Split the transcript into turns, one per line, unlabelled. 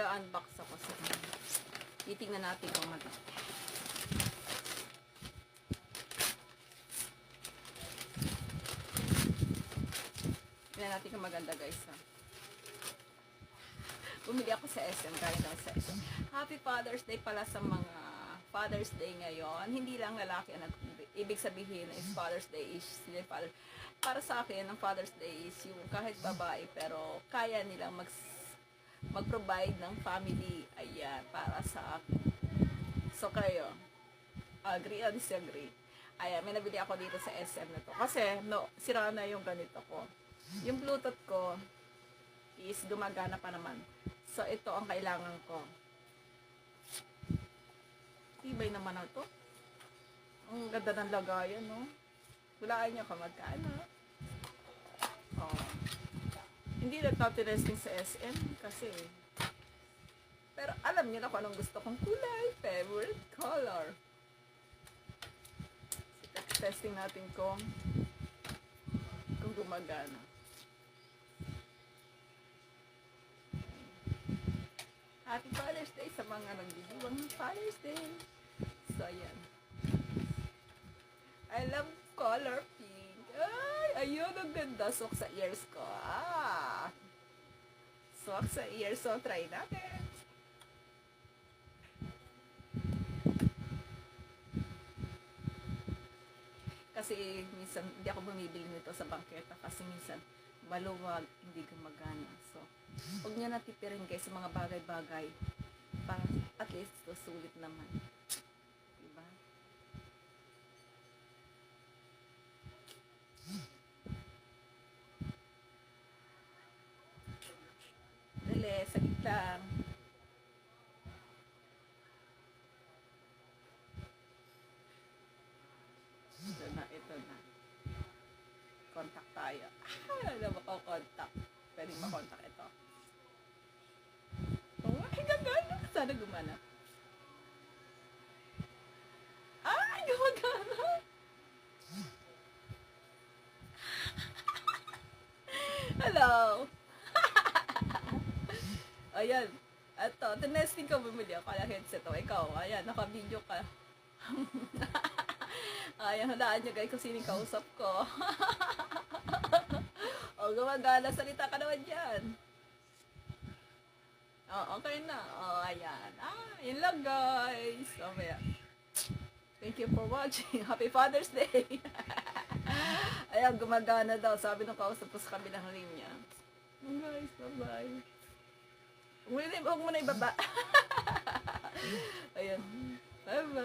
mag-unbox ako sa titingnan natin kung ano. Tingnan natin kung maganda guys ha. Bumili ako sa SM, kaya lang sa SM. Happy Father's Day pala sa mga Father's Day ngayon. Hindi lang lalaki ang ibig sabihin is Father's Day is father. Para sa akin, ang Father's Day is yung kahit babae pero kaya nilang mag-provide ng family. Ayan, para sa akin. So kayo, agree or disagree? Ayan, may nabili ako dito sa SM na to. Kasi, no, sira na yung ganito ko. Yung Bluetooth ko is gumagana pa naman. So, ito ang kailangan ko. Tibay naman na to. Ang ganda ng lagayan, no? Hulaan niyo kung magkano. Oh. Hindi na testing sa SM kasi pero alam niyo na kung anong gusto kong kulay. Favorite color. So, testing natin kung gumagana. Happy Father's Day sa mga nagdidiwang ng Father's Day. So, ayan. I love color pink. Ay, ayun, ang ganda. Sok sa ears ko. Sok sa ears. So, try natin. Kasi, minsan, hindi ako bumibili nito sa bangketa. Kasi, minsan, maluwag, hindi gumagana. So, huwag nyo natipirin guys sa mga bagay-bagay. Para, at least, sulit naman. Diba? Dali, sagit lang. Ito na. Contact tayo. Alam mo ko, contact. Pwede makontak ito. Oh, ay, gagana. Sana gumana. Ay, gumagana. Hello. Ayan. Ito, tinesting ko bumili ako ng headset. O, ikaw, ayan, naka-video ka. Ayan, halaan nyo guys kung sinong kausap ko. O, gumagana. Salita ka naman dyan. O, okay na. O, ayan. Yun lang guys. Okay. Thank you for watching. Happy Father's Day. Ayan, gumagana daw. Sabi ng kausap ko sa kabilang linya. Guys, bye-bye. Huwag mo na ibaba. Ayan. Bye-bye.